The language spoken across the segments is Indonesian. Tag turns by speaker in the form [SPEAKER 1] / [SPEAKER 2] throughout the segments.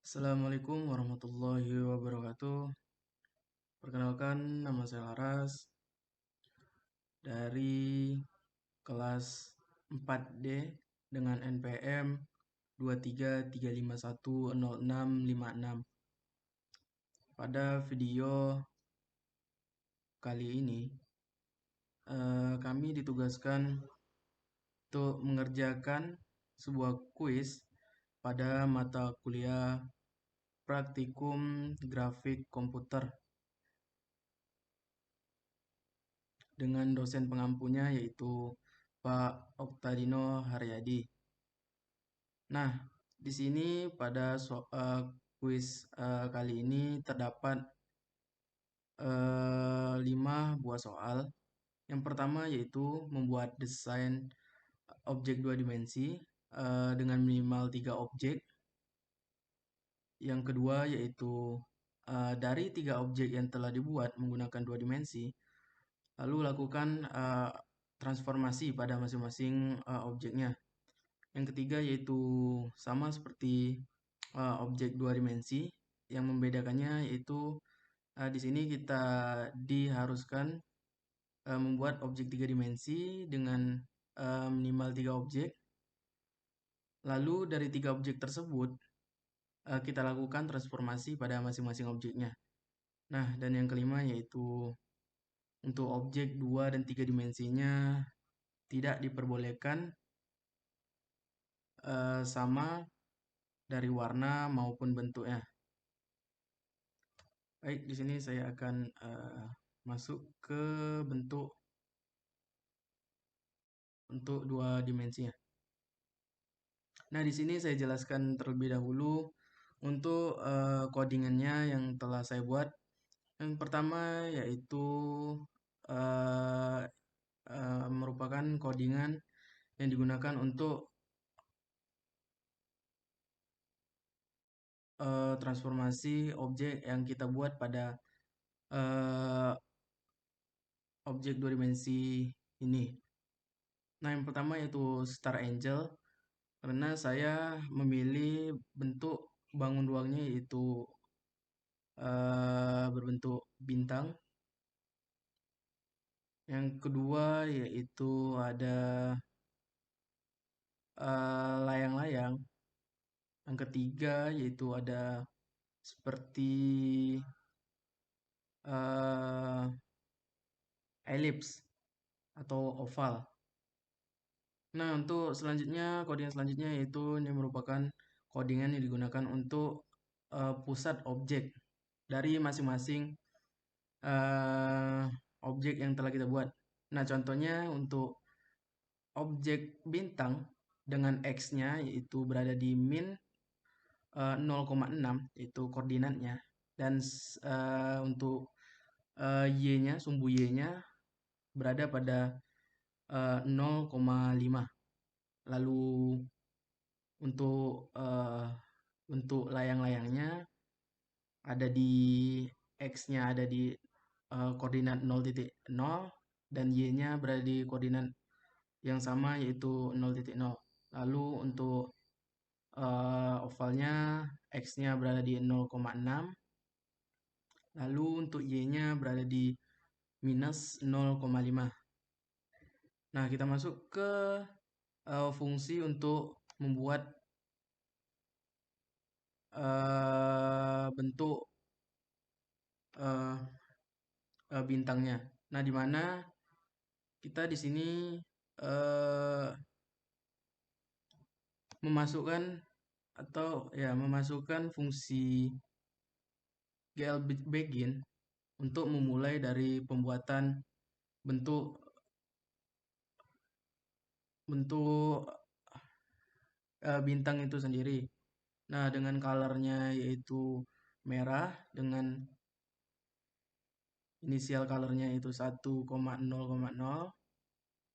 [SPEAKER 1] Assalamualaikum warahmatullahi wabarakatuh. Perkenalkan, nama saya Laras dari kelas 4D dengan NPM 2335106656. Pada video kali ini, kami ditugaskan untuk mengerjakan sebuah kuis pada mata kuliah praktikum grafik komputer dengan dosen pengampunya yaitu Pak Oktadino Haryadi. Nah, di sini pada kuis kali ini terdapat 5 buah soal. Yang pertama yaitu membuat desain objek 2 dimensi dengan minimal 3 objek. Yang kedua yaitu dari 3 objek yang telah dibuat menggunakan 2 dimensi, lalu lakukan transformasi pada masing-masing objeknya. Yang ketiga yaitu sama seperti objek 2 dimensi, yang membedakannya yaitu di sini kita diharuskan membuat objek 3 dimensi dengan minimal 3 objek. Lalu dari 3 objek tersebut kita lakukan transformasi pada masing-masing objeknya. Nah, dan yang kelima yaitu untuk objek 2 dan 3 dimensinya tidak diperbolehkan sama dari warna maupun bentuknya. Baik, di sini saya akan masuk ke bentuk untuk 2 dimensinya. Nah, di sini saya jelaskan terlebih dahulu untuk codingannya yang telah saya buat. Yang pertama yaitu merupakan codingan yang digunakan untuk transformasi objek yang kita buat pada objek 2 dimensi ini. Nah, yang pertama yaitu Star Angel, karena saya memilih bentuk bangun ruangnya yaitu berbentuk bintang. Yang kedua yaitu ada layang-layang. Yang ketiga yaitu ada seperti elips atau oval. Nah, untuk selanjutnya, codingan selanjutnya yaitu ini merupakan codingan yang digunakan untuk pusat objek dari masing-masing objek yang telah kita buat. Nah, contohnya untuk objek bintang dengan X-nya yaitu berada di min 0,6 yaitu koordinatnya, dan untuk Y-nya, sumbu Y-nya berada pada 0,5. Lalu untuk bentuk layang-layangnya ada di X-nya ada di koordinat 0,0 dan Y-nya berada di koordinat yang sama yaitu 0,0. Lalu untuk ovalnya X-nya berada di 0,6. Lalu untuk Y-nya berada di minus 0,5. Nah, kita masuk ke fungsi untuk membuat bentuk bintangnya. Nah, di mana kita di sini memasukkan fungsi GL begin untuk memulai dari pembuatan bentuk bintang itu sendiri. Nah, dengan colornya yaitu merah dengan inisial colornya itu 1,0,0.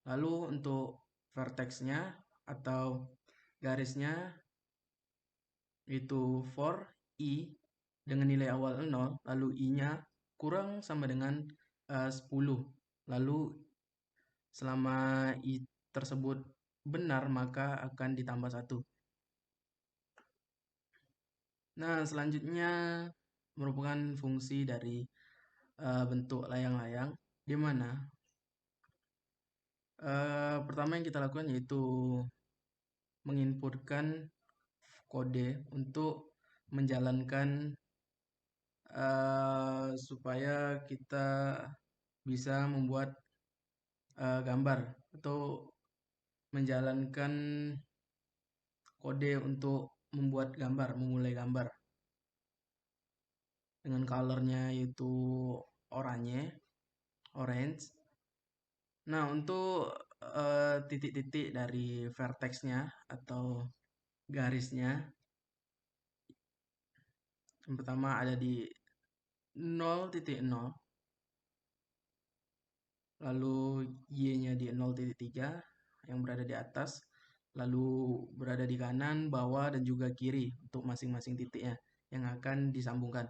[SPEAKER 1] Lalu untuk vertexnya atau garisnya itu for I dengan nilai awal 0, lalu I-nya kurang sama dengan 10. Lalu selama I tersebut benar maka akan ditambah 1. Nah, selanjutnya merupakan fungsi dari bentuk layang-layang, di mana pertama yang kita lakukan yaitu menginputkan kode untuk menjalankan supaya kita bisa membuat gambar atau menjalankan kode untuk membuat gambar, memulai gambar dengan colornya yaitu orange. Nah, untuk titik-titik dari vertexnya atau garisnya, yang pertama ada di 0.0, lalu Y-nya di 0.3 yang berada di atas, lalu berada di kanan, bawah, dan juga kiri untuk masing-masing titiknya yang akan disambungkan.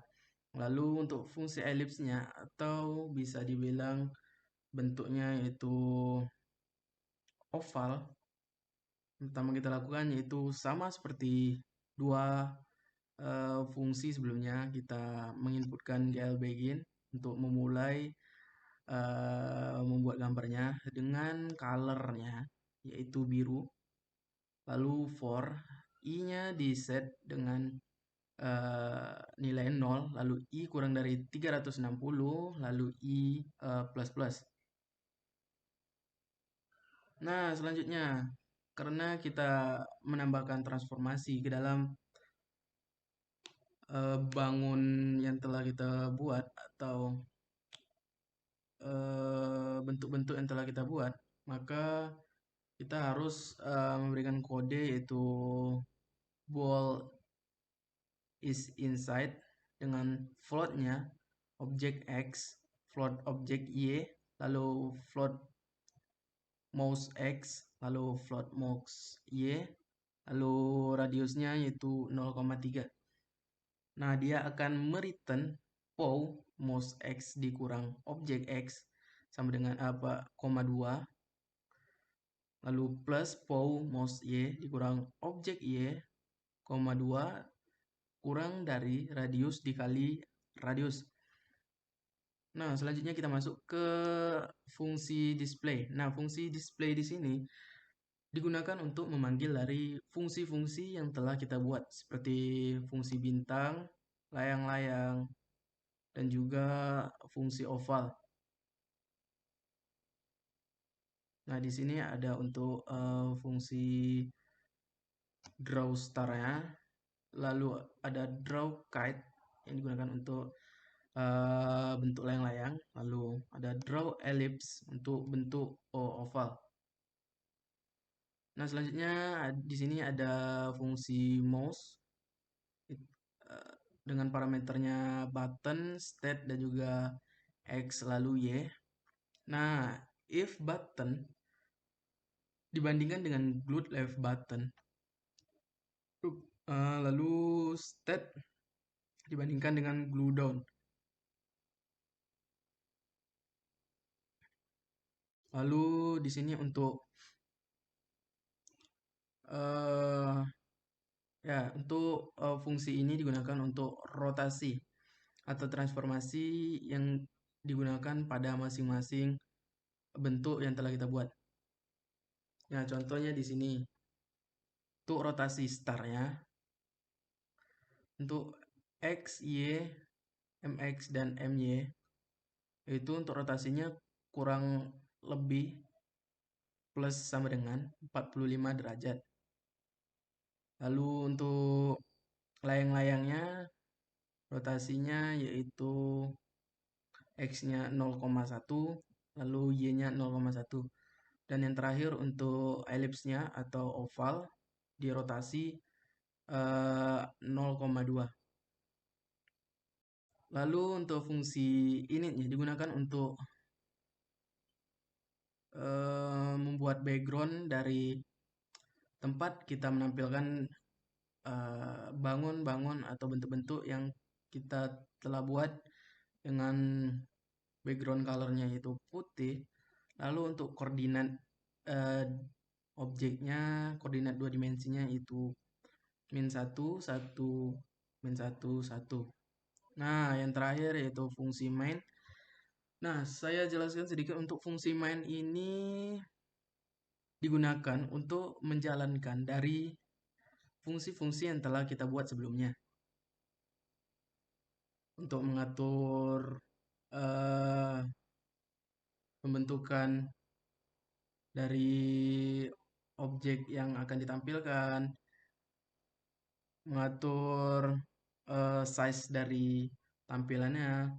[SPEAKER 1] Lalu untuk fungsi elipsnya atau bisa dibilang bentuknya yaitu oval, yang pertama kita lakukan yaitu sama seperti dua fungsi sebelumnya, kita menginputkan glBegin untuk memulai membuat gambarnya dengan colornya yaitu biru. Lalu for i-nya di set dengan nilai 0, lalu i kurang dari 360, lalu i plus plus. Nah, selanjutnya karena kita menambahkan transformasi ke dalam bangun yang telah kita buat atau bentuk-bentuk yang telah kita buat, maka kita harus memberikan kode yaitu ball is inside dengan floatnya objek X, float objek Y, lalu float mouse X, lalu float mouse Y, lalu radiusnya yaitu 0,3. Nah, dia akan mereturn pow mouse X dikurang objek X sama dengan apa, 2, lalu plus pow mouse Y dikurang objek Y, 2, kurang dari radius dikali radius. Nah, selanjutnya kita masuk ke fungsi display. Nah, fungsi display di sini digunakan untuk memanggil dari fungsi-fungsi yang telah kita buat, seperti fungsi bintang, layang-layang, dan juga fungsi oval. Nah, di sini ada untuk fungsi draw star-nya, lalu ada draw kite yang digunakan untuk bentuk layang-layang, lalu ada draw ellipse untuk bentuk oval. Nah, selanjutnya di sini ada fungsi mouse dengan parameternya button, state, dan juga X lalu Y. Nah, if button dibandingkan dengan glued left button, lalu state dibandingkan dengan glue down. Lalu di sini untuk fungsi ini digunakan untuk rotasi atau transformasi yang digunakan pada masing-masing bentuk yang telah kita buat. Nah, contohnya di sini untuk rotasi star-nya, untuk X, Y, MX, dan MY, itu untuk rotasinya kurang lebih plus sama dengan 45 derajat. Lalu untuk layang-layangnya, rotasinya yaitu X-nya 0,1, lalu Y-nya 0,1. Dan yang terakhir untuk ellipse-nya atau oval, dirotasi 0,2. Lalu untuk fungsi ini digunakan untuk membuat background dari tempat kita menampilkan bangun-bangun atau bentuk-bentuk yang kita telah buat dengan background colornya yaitu putih. Lalu untuk koordinat objeknya, koordinat 2 dimensinya itu -1, 1, main 1, 1. Nah, yang terakhir yaitu fungsi main. Nah, saya jelaskan sedikit untuk fungsi main ini digunakan untuk menjalankan dari fungsi-fungsi yang telah kita buat sebelumnya. Untuk mengatur eh, pembentukan dari objek yang akan ditampilkan, mengatur size dari tampilannya,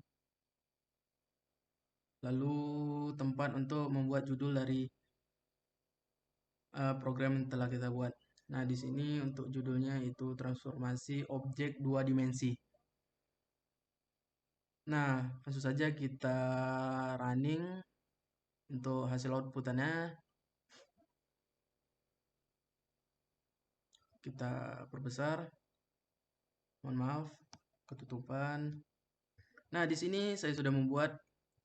[SPEAKER 1] lalu tempat untuk membuat judul dari program yang telah kita buat. Nah, di sini untuk judulnya itu transformasi objek 2 dimensi. Nah, langsung saja kita running untuk hasil outputannya. Kita perbesar. Mohon maaf, ketutupan. Nah, di sini saya sudah membuat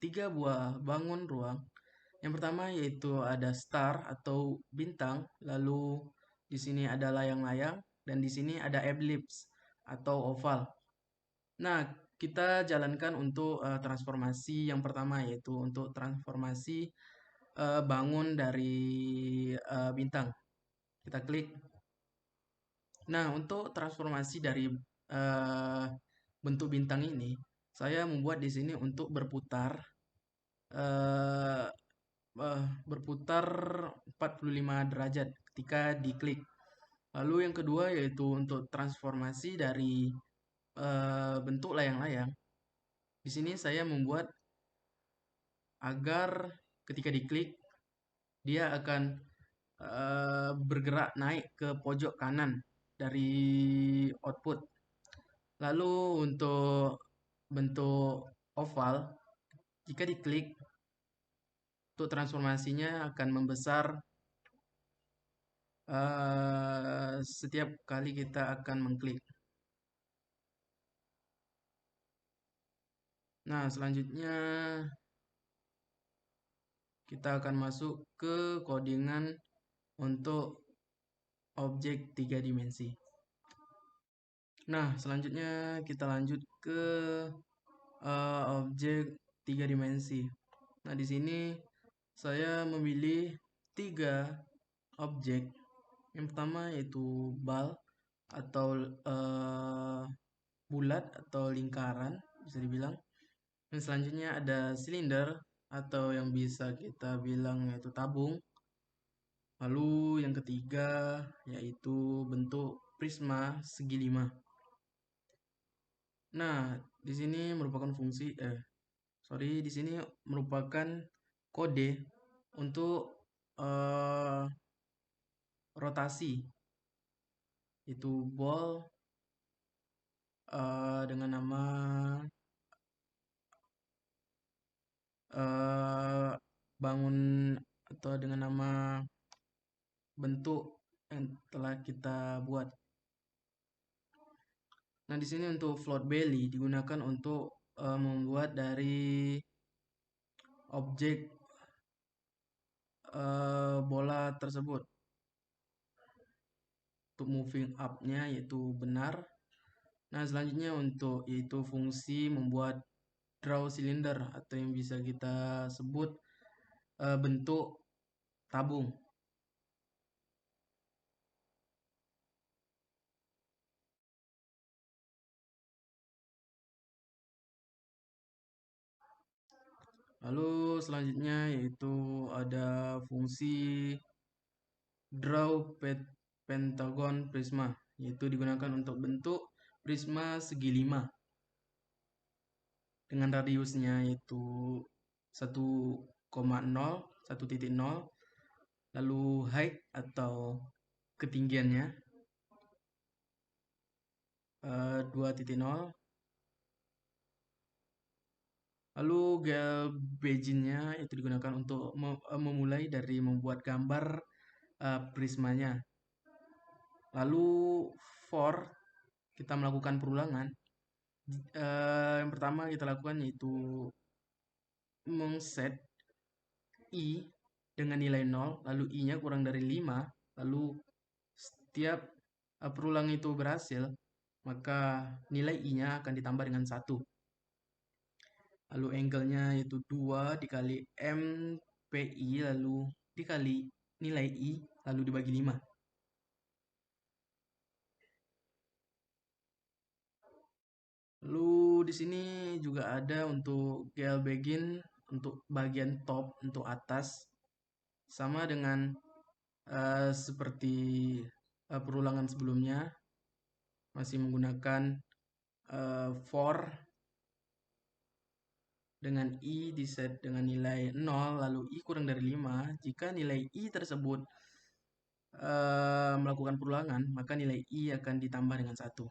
[SPEAKER 1] 3 buah bangun ruang. Yang pertama yaitu ada star atau bintang, lalu di sini ada layang-layang, dan di sini ada ellipse atau oval. Nah, kita jalankan untuk transformasi yang pertama yaitu untuk transformasi bangun dari bintang. Kita klik. Nah, untuk transformasi dari bentuk bintang ini, saya membuat di sini untuk berputar eh, berputar 45 derajat ketika diklik. Lalu yang kedua yaitu untuk transformasi dari bentuk layang-layang. Di sini saya membuat agar ketika diklik dia akan bergerak naik ke pojok kanan dari output. Lalu untuk bentuk oval, jika diklik, untuk transformasinya akan membesar setiap kali kita akan mengklik. Nah, selanjutnya kita akan masuk ke codingan untuk objek 3 dimensi. Nah, selanjutnya kita lanjut ke objek 3 dimensi. Nah, di sini saya memilih 3 objek. Yang pertama yaitu bal atau bulat atau lingkaran bisa dibilang. Dan selanjutnya ada silinder atau yang bisa kita bilang yaitu tabung. Lalu yang ketiga yaitu bentuk prisma segi 5. Nah, di sini merupakan di sini merupakan kode untuk rotasi. Itu ball dengan nama bangun atau dengan nama bentuk yang telah kita buat. Nah, di sini untuk float belly digunakan untuk membuat dari objek bola tersebut. Untuk moving up-nya yaitu benar. Nah, selanjutnya untuk yaitu fungsi membuat draw cylinder atau yang bisa kita sebut bentuk tabung. Lalu selanjutnya yaitu ada fungsi draw pentagon prisma, yaitu digunakan untuk bentuk prisma segi 5 dengan radiusnya yaitu 1,0, lalu height atau ketinggiannya 2,0. Lalu GeoBezier-nya itu digunakan untuk memulai dari membuat gambar prismanya. Lalu for kita melakukan perulangan. Yang pertama kita lakukan yaitu mengset i dengan nilai 0, lalu i-nya kurang dari 5, lalu setiap perulang itu berhasil, maka nilai I-nya akan ditambah dengan 1. Lalu angle-nya yaitu 2 dikali MPI lalu dikali nilai I lalu dibagi 5. Lalu di sini juga ada untuk GL begin untuk bagian top untuk atas sama dengan seperti perulangan sebelumnya, masih menggunakan for dengan I diset dengan nilai 0 lalu I kurang dari 5. Jika nilai I tersebut melakukan perulangan, maka nilai I akan ditambah dengan 1.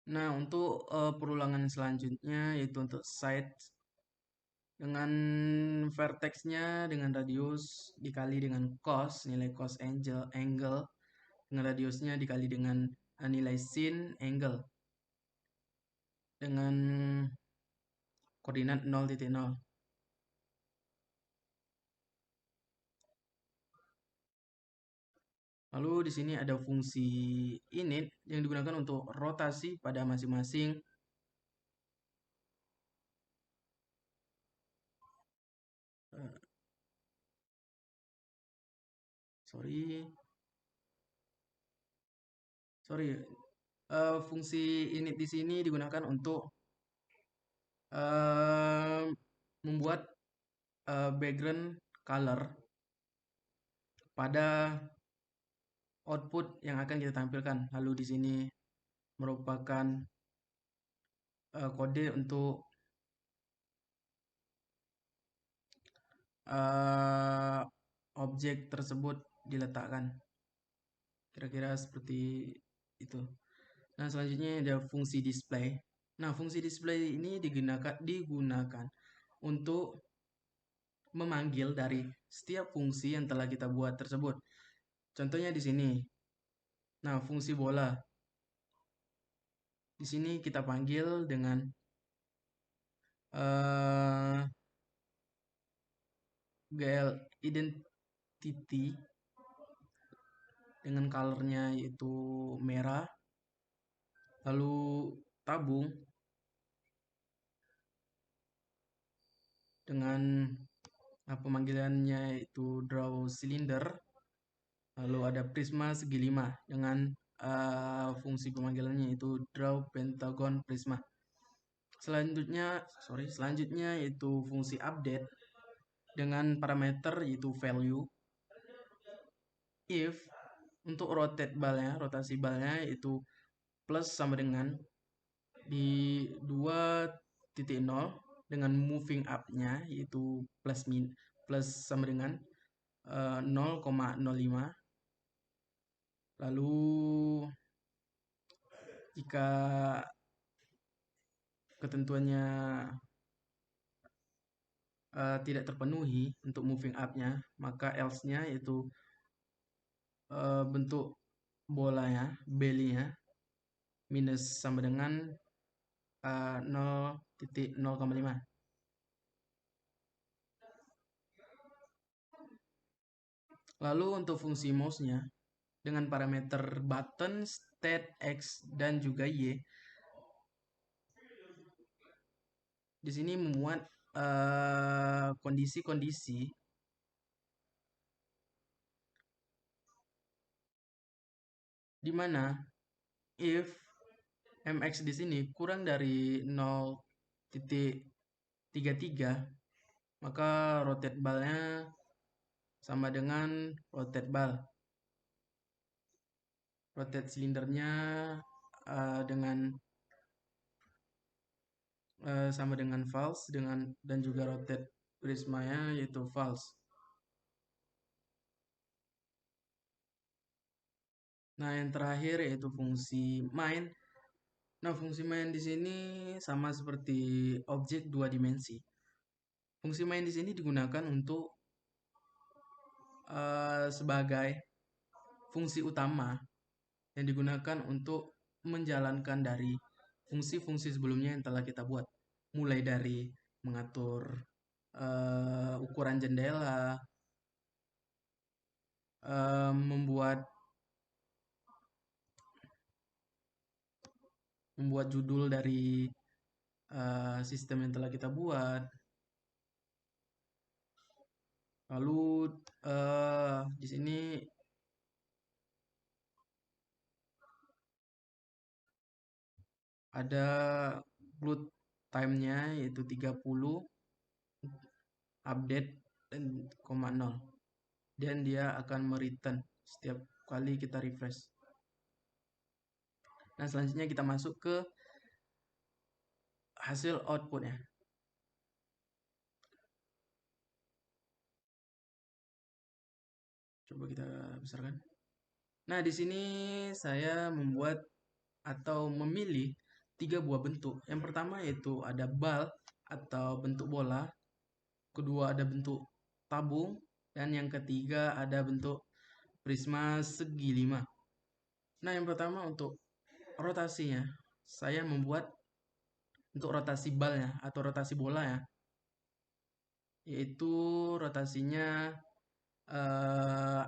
[SPEAKER 1] Nah, untuk perulangan selanjutnya yaitu untuk side dengan vertexnya dengan radius dikali dengan cos, nilai cos angle dengan radiusnya dikali dengan nilai sin angle dengan koordinat 0,0. Lalu di sini ada fungsi init yang digunakan untuk rotasi pada masing-masing fungsi init di sini digunakan untuk membuat background color pada output yang akan kita tampilkan. Lalu di sini merupakan kode untuk objek tersebut diletakkan. Kira-kira seperti itu. Nah, selanjutnya ada fungsi display. Nah, fungsi display ini digunakan untuk memanggil dari setiap fungsi yang telah kita buat tersebut. Contohnya di sini. Nah, fungsi bola. Di sini kita panggil dengan GL identity dengan colornya yaitu merah. Lalu tabung dengan pemanggilannya yaitu draw cylinder. Lalu ada prisma segi 5 dengan fungsi pemanggilannya yaitu draw pentagon prisma. Selanjutnya yaitu fungsi update dengan parameter yaitu value. If untuk rotasi balnya yaitu plus sama dengan di 2.0 dengan moving up-nya yaitu plus sama dengan 0,05. Lalu jika ketentuannya tidak terpenuhi untuk moving up-nya, maka else-nya yaitu bentuk bolanya, belly-nya minus sama dengan 0,05. Lalu untuk fungsi mouse-nya dengan parameter button, state, X, dan juga Y. Di sini memuat kondisi-kondisi di mana if mx di sini kurang dari 0.33, maka rotate ball-nya sama dengan rotate ball. Rotate silindernya dengan sama dengan false dan juga rotate prismanya yaitu false. Nah, yang terakhir yaitu fungsi main. Nah, fungsi main di sini sama seperti objek 2 dimensi. Fungsi main di sini digunakan untuk sebagai fungsi utama yang digunakan untuk menjalankan dari fungsi-fungsi sebelumnya yang telah kita buat. Mulai dari mengatur ukuran jendela, membuat judul dari sistem yang telah kita buat. Lalu di sini ada upload time-nya yaitu 30 update dan 0, dan dia akan mereturn setiap kali kita refresh. Nah, selanjutnya kita masuk ke hasil outputnya. Coba kita besarkan. Nah, di sini saya membuat atau memilih 3 buah bentuk. Yang pertama yaitu ada bal atau bentuk bola, kedua ada bentuk tabung, dan yang ketiga ada bentuk prisma segi 5. Nah, yang pertama untuk rotasinya, saya membuat untuk rotasi balnya atau rotasi bola ya, yaitu rotasinya eh,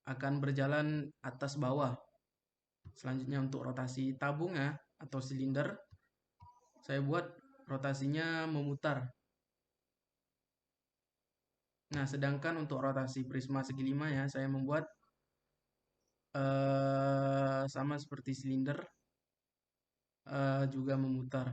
[SPEAKER 1] akan berjalan atas bawah. Selanjutnya untuk rotasi tabungnya atau silinder, saya buat rotasinya memutar. Nah, sedangkan untuk rotasi prisma segi 5 ya, saya membuat sama seperti silinder, juga memutar.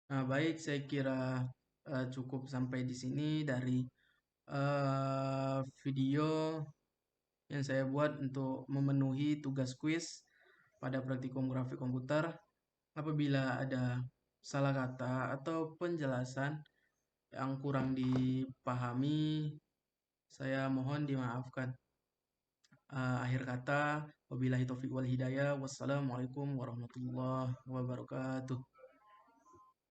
[SPEAKER 1] Nah, baik, saya kira cukup sampai di sini dari video yang saya buat untuk memenuhi tugas kuis pada praktikum grafik komputer. Apabila ada salah kata atau penjelasan yang kurang dipahami, saya mohon dimaafkan. Akhir kata, wabillahi taufiq wal hidayah. Wassalamualaikum warahmatullahi wabarakatuh.